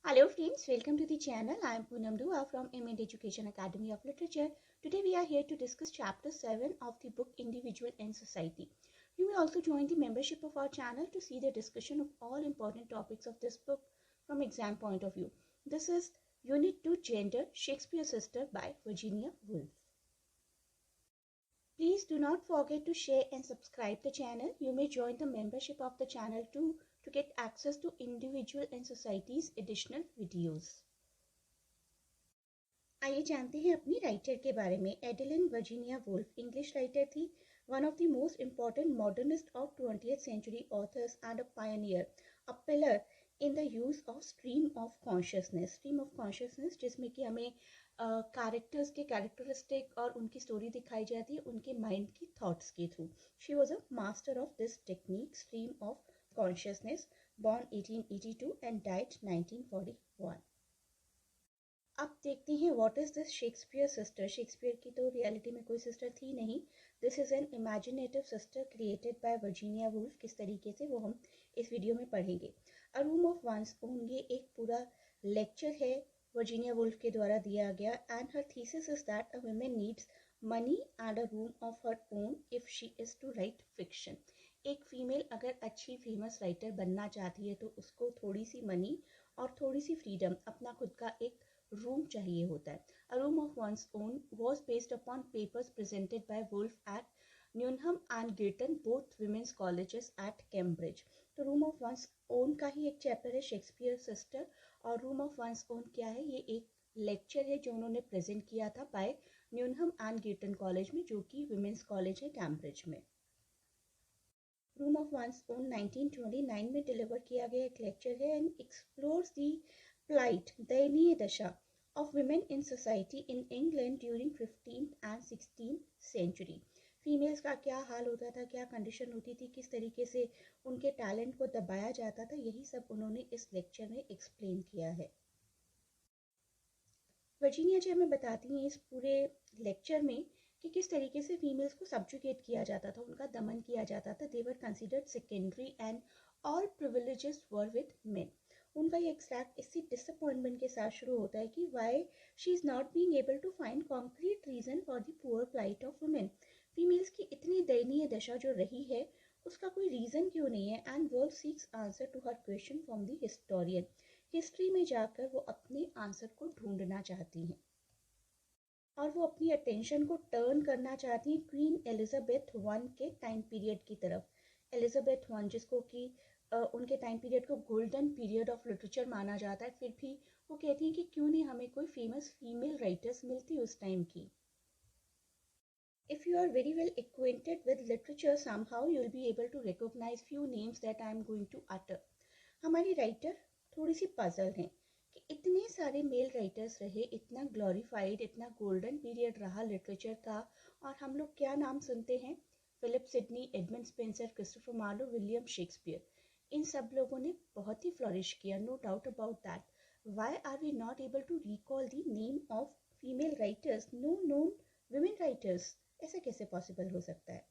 Hello friends, welcome to the channel. I am Poonam Dua from MIT Education Academy of Literature. Today we are here to discuss chapter 7 of the book Individual and Society. You may also join the membership of our channel to see the discussion of all important topics of this book from exam point of view. This is Unit 2 Gender, Shakespeare's Sister by Virginia Woolf. Please do not forget to share and subscribe the channel. You may join the membership of the channel too to get access to individual and society's additional videos. आइए जानते हैं अपनी writer के बारे में। Adeline Virginia Woolf English writer थी, one of the most important modernist of 20th century authors and a pioneer, a pillar in the use of stream of consciousness जिसमें कि हमें कैरेक्टर्स के कैरेक्टरिस्टिक और उनकी स्टोरी दिखाई जाती है उनके माइंड की थॉट्स के through. She was a master of this technique stream of consciousness, born 1882 and died 1941। अब देखते हैं what is this Shakespeare sister. Shakespeare की तो रियलिटी में कोई सिस्टर थी नहीं। This is an imaginative sister created by Virginia Woolf. किस तरीके से वो हम इस वीडियो में पढ़ेंगे। अ रूम ऑफ वंस ओन, ये एक पूरा लेक्चर है वर्जीनिया वुल्फ के द्वारा दिया गया। And her thesis is that a woman needs money and a room of her own if she is to write fiction. एक फीमेल अगर अच्छी फेमस राइटर बनना चाहती है तो उसको थोड़ी सी मनी और थोड़ी सी फ्रीडम, अपना खुद का एक रूम चाहिए होता है। A room of one's own was based upon papers presented by Woolf at Newnham and Girton, both women's colleges at Cambridge। तो रूम ऑफ वंस ओन का ही एक चैप्टर है शेक्सपियर सिस्टर। और रूम ऑफ वंस ओन क्या है? ये एक lecture है जो उन्होंने प्रेजेंट किया था बाय न्यूनहम एंड गिर्टन कॉलेज में, जो कि वुमेन्स कॉलेज है कैम्ब्रिज में। रूम ऑफ वंस ओन 1929 में डिलीवर किया गया एक लेक्चर है एंड एक्सप्लोर्स दी plight, दयनीय दशा of women in society in England during 15th and 16th century। Females का क्या हाल होता था, क्या कंडीशन होती थी, किस तरीके से उनके टैलेंट को दबाया जाता था, यही सब उन्होंने इस लेक्चर में एक्सप्लेन किया है। वर्जीनिया जी हमें बताती हैं इस पूरे लेक्चर में कि किस तरीके से फीमेल्स को सब्जुगेट किया जाता था, उनका दमन किया जाता था। They were considered secondary and all privileges were with men. उनका ये एक्सट्रैक्ट इसी डिसअपॉइंटमेंट के साथ शुरू होता है कि why she is not being able to find concrete reason for the poor plight of women. Females की इतनी दयनीय दशा जो रही है उसका कोई रीज़न क्यों नहीं है। And world seeks answer to her question from the historian. History में जाकर वो अपने आंसर को ढूंढना चाहती हैं और वो अपनी अटेंशन को टर्न करना चाहती हैं क्वीन एलिजाबेथ वन के टाइम पीरियड की तरफ। एलिजाबेथ वन जिसको कि उनके टाइम पीरियड को गोल्डन पीरियड ऑफ लिटरेचर माना जाता है, फिर भी वो कहती हैं कि क्यों नहीं हमें कोई फेमस फीमेल राइटर्स मिलती उस टाइम की। If you are very well acquainted with literature, somehow you will be able to recognize few names that I am going to utter। हमारी राइटर थोड़ी सी पजल हैं कि इतने सारे मेल राइटर्स रहे, इतना ग्लोरीफाइड, इतना गोल्डन पीरियड रहा लिटरेचर का, और हम लोग क्या नाम सुनते हैं? Philip Sidney, Edmund Spenser, Christopher Marlowe, William Shakespeare. इन सब लोगों ने बहुत ही फ्लरिश किया, no doubt about that. Why are we not able to recall the name of female writers, no known women writers? ऐसा कैसे पॉसिबल हो सकता है?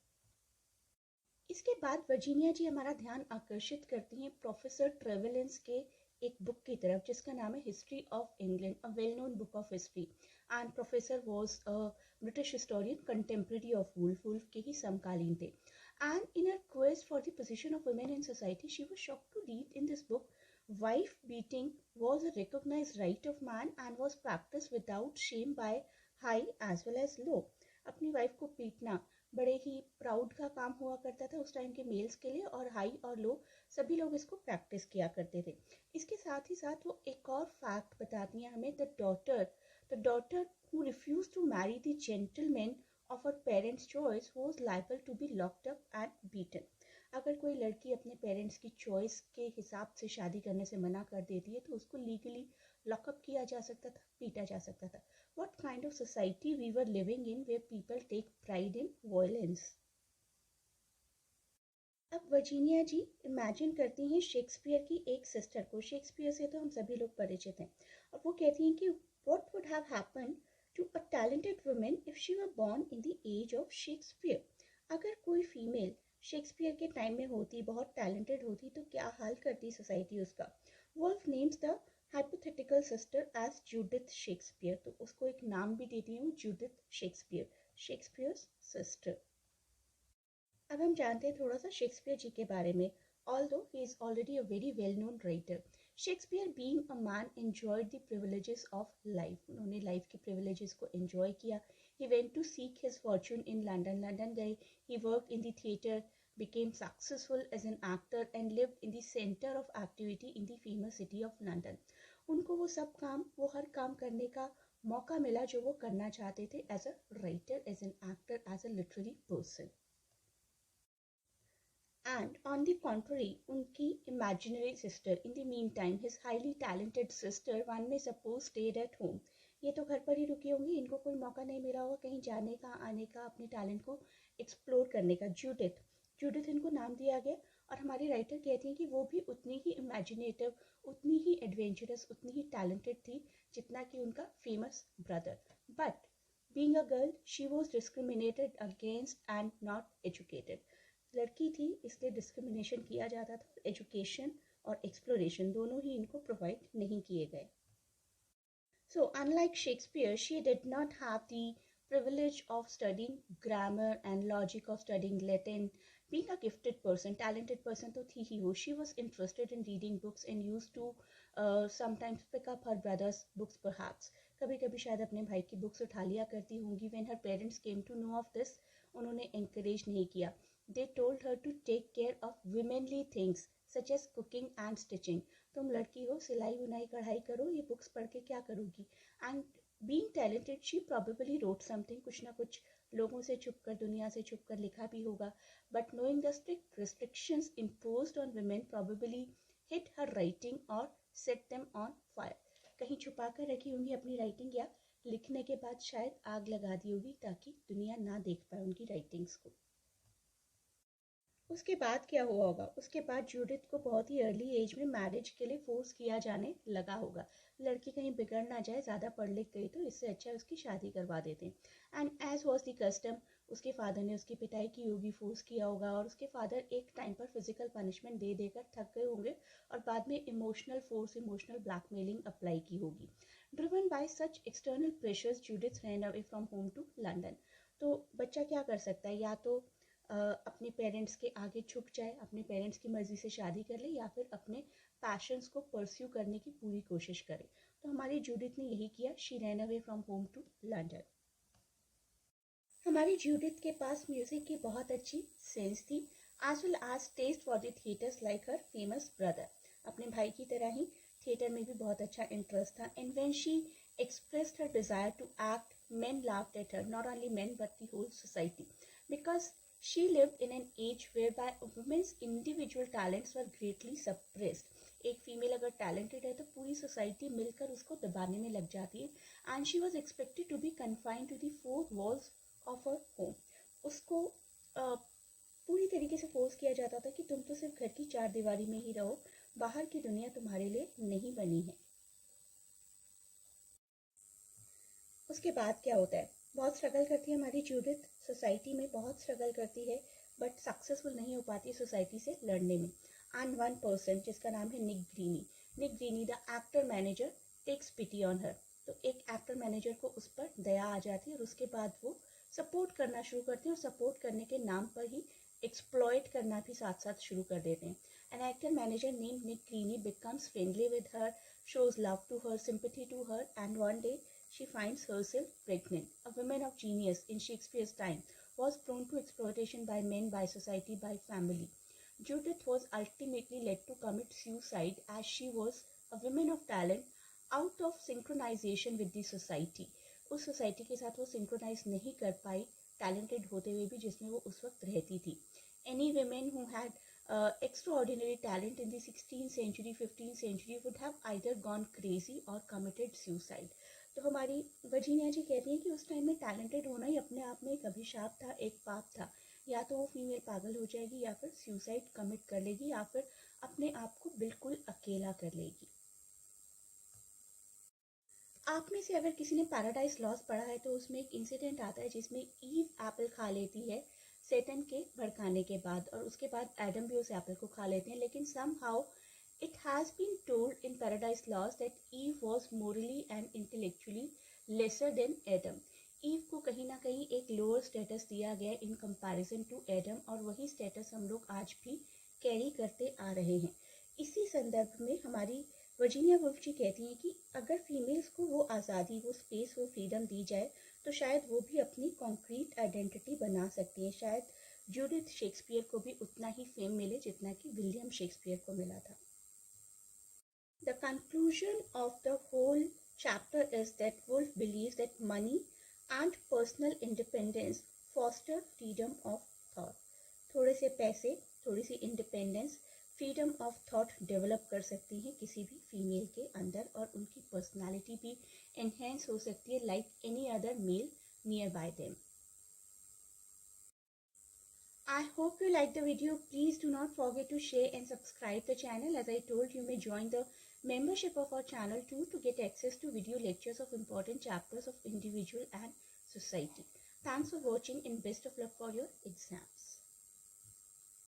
इसके बाद वर्जीनिया जी हमारा ध्यान आकर्षित करती हैं प्रोफेसर ट्रेवेलेंस के एक बुक की तरफ जिसका नाम है history of England, a well known book of history. And professor was a British historian contemporary of Woolf. Woolf के ही समकालीन थे। And in her quest for the position of women in society she was shocked to read in this book wife beating was a recognized right of man and was practiced without shame by high as well as low। अपनी wife को पीटना बड़े ही proud का काम हुआ करता था उस टाइम के मेल्स के लिए, और हाई और लो सभी लोग इसको प्रैक्टिस किया करते थे। इसके साथ ही साथ वो एक और फैक्ट बताती हैं हमें, the daughter who refuse to marry the gentleman of her parents choice was liable to be locked up and beaten. अगर कोई लड़की अपने पेरेंट्स की चॉइस के हिसाब से शादी करने से मना कर देती है तो उसको लीगली लॉकअप किया जा सकता था, पीटा जा सकता था। What kind of society we were living in where people take pride in violence? अब वर्जीनिया जी इमेजिन करती हैं शेक्सपियर की एक सिस्टर को। शेक्सपियर से तो हम सभी लोग परिचित हैं, और वो कहती हैं कि what would have happened to a talented woman if she were born in the age of Shakespeare? अगर कोई फीमेल शेक्सपियर के टाइम में होती, बहुत टैलेंटेड होती, तो क्या हाल करती सोसाइटी उसका। Woolf names the sister as Judith Shakespeare. तो उसको एक नाम भी देती हूँ, Judith Shakespeare, Shakespeare's sister. अब हम जानते हैं थोड़ा सा शेक्सपियर जी के बारे में. Although he is already a very well-known writer, Shakespeare being a man enjoyed the privileges of life. उन्होंने लाइफ के privileges को enjoy किया. He went to seek his fortune in London. London गए. He worked in the theatre, became successful as an actor and lived in the center of activity in the famous city of London. उनको वो सब काम, वो हर काम करने का मौका मिला जो वो करना चाहते थे as a writer, as an actor, as a literary person. And on the contrary, उनकी imaginary sister, in the meantime, his highly talented sister, one may suppose, stayed at home. ये तो घर पर ही रुकी होंगी, इनको कोई मौका नहीं मिला होगा कहीं जाने का, आने का, अपने टैलेंट को एक्सप्लोर करने का. जूडिथ, जूडिथ इनको नाम दिया गया. और हमारी राइटर कहती हैं कि वो भी उतनी ही इमेजिनेटिव, उतनी ही एडवेंचरस, उतनी ही टैलेंटेड थी जितना कि उनका famous brother. But being a girl, she was discriminated against and not educated. लड़की थी इसलिए डिस्क्रिमिनेशन किया जाता था. एजुकेशन और एक्सप्लोरेशन दोनों ही इनको प्रोवाइड नहीं किए गए. So unlike Shakespeare, she did not have the privilege of studying grammar and logic, of studying Latin. Being a gifted person, talented person तो थी ही वो. She was interested in reading books and used to sometimes pick up her brother's books perhaps. कभी कभी शायद अपने भाई की books उठा लिया करती होंगी. When her parents came to know of this, उन्होंने encourage नहीं किया. They told her to take care of womanly things such as cooking and stitching. तुम लड़की हो, सिलाई बुनाई कढ़ाई करो, ये बुक्स पढ़ के क्या करोगी. And being talented, she probably wrote something, कुछ ना कुछ लोगों से छुपकर, दुनिया से छुपकर लिखा भी होगा. But knowing the strict restrictions imposed on women probably hid her writing or set them on fire. कहीं छुपा कर रखी होंगी अपनी राइटिंग, या लिखने के बाद शायद आग लगा दी होगी ताकि दुनिया ना देख पाए उनकी राइटिंग्स को. उसके बाद क्या हुआ होगा? उसके बाद जूडिथ को बहुत ही अर्ली एज में मैरिज के लिए फोर्स किया जाने लगा होगा. लड़की कहीं बिगड़ ना जाए, ज़्यादा पढ़ लिख गई तो इससे अच्छा उसकी शादी करवा देते हैं. And as was the custom, उसके फादर ने उसकी पिटाई की होगी, फोर्स किया होगा. और उसके फादर एक टाइम पर फिजिकल पनिशमेंट दे देकर थक गए होंगे और बाद में emotional force, emotional blackmailing apply की होगी. Driven by such external pressures, Judith ran away from home to London. तो बच्चा क्या कर सकता है? या तो अपने पेरेंट्स के आगे झुक जाए, अपने पेरेंट्स की मर्जी से शादी कर ले, या फिर अपने पैशंस को परस्यू करने की पूरी कोशिश करे. तो हमारी जूडिथ ने यही किया. She ran away from home to London. हमारी जूडिथ के पास म्यूजिक की बहुत अच्छी सेंस थी, as well as taste for the theatres like her famous brother. अपने भाई की तरह ही थिएटर में भी बहुत अच्छा इंटरेस्ट था. And when she expressed her desire to act, men laughed at her, not only men but the whole society, because she lived in an age whereby women's individual talents were greatly suppressed. एक female अगर talented है तो पूरी society मिलकर उसको दबाने में लग जाती है. And she was expected to be confined to the four walls of her home. उसको पूरी तरीके से फोर्स किया जाता था कि तुम तो सिर्फ घर की चार दीवारी में ही रहो, बाहर की दुनिया तुम्हारे लिए नहीं बनी है. उसके बाद क्या होता है? बहुत स्ट्रगल करती है हमारी जूडिथ, सोसाइटी में बहुत स्ट्रगल करती है, बट सक्सेसफुल नहीं हो पाती सोसाइटी से लड़ने में. एंड वन पर्सन जिसका नाम है Nick Greene, Nick Greene the actor manager, takes pity on her. तो एक एक्टर मैनेजर को उस पर दया आ जाती है और उसके बाद वो सपोर्ट करना शुरू करते हैं, और सपोर्ट करने के नाम पर ही एक्सप्लॉइट करना भी साथ साथ शुरू कर देते हैं. An actor manager named Nick Greene becomes friendly with her, shows love to her, sympathy to her, and one day she finds herself pregnant. A woman of genius in Shakespeare's time was prone to exploitation by men, by society, by family. Judith was ultimately led to commit suicide as she was a woman of talent out of synchronization with the society. उस society के साथ वो synchronise नहीं कर पाई, talented होते हुए भी जिसमें वो उस वक्त रहती थी. Any women who had extraordinary talent in the 16th century, 15th century would have either gone crazy or committed suicide. तो हमारी वर्जीनिया जी कहती हैं कि उस टाइम में टैलेंटेड होना ही अपने आप में एक अभिशाप था, एक पाप था. या तो वो फीमेल पागल हो जाएगी, या फिर सुसाइड कमिट कर लेगी, या फिर अपने आप को बिल्कुल अकेला कर लेगी. आप में से अगर किसी ने पैराडाइज लॉस्ट पढ़ा है तो उसमें एक इंसिडेंट आता है जिसमें ईव एप्पल खा लेती है सेटन के भड़काने के बाद, और उसके बाद एडम भी उस एप्पल को खा लेते हैं. लेकिन somehow It has been told in Paradise Lost that Eve was morally and intellectually lesser than Adam. Eve को कहीं ना कहीं एक लोअर स्टेटस दिया गया इन कंपैरिजन टू एडम, और वही स्टेटस हम लोग आज भी कैरी करते आ रहे हैं। इसी संदर्भ में हमारी वर्जीनिया वुल्फ जी कहती हैं कि अगर फीमेल्स को वो आज़ादी, वो स्पेस, वो फ्रीडम दी जाए तो शायद वो भी अपनी कॉन्क्रीट आइडेंटिटी बना सकती हैं। शायद जूडिथ शेक्सपियर को भी उतना ही फेम मिले जितना कि विलियम शेक्सपियर को मिला था। The conclusion of the whole chapter is that Woolf believes that money and personal independence foster freedom of thought. थोड़े से पैसे, थोड़ी सी independence, freedom of thought develop कर सकती हैं किसी भी फीमेल के अंदर, और उनकी पर्सनालिटी भी एनहेंस हो सकती है like any other male nearby them. I hope you liked the video. Please do not forget to share and subscribe the channel. As I told, you may join the membership of our channel too to get access to video lectures of important chapters of individual and society. Thanks for watching and best of luck for your exams.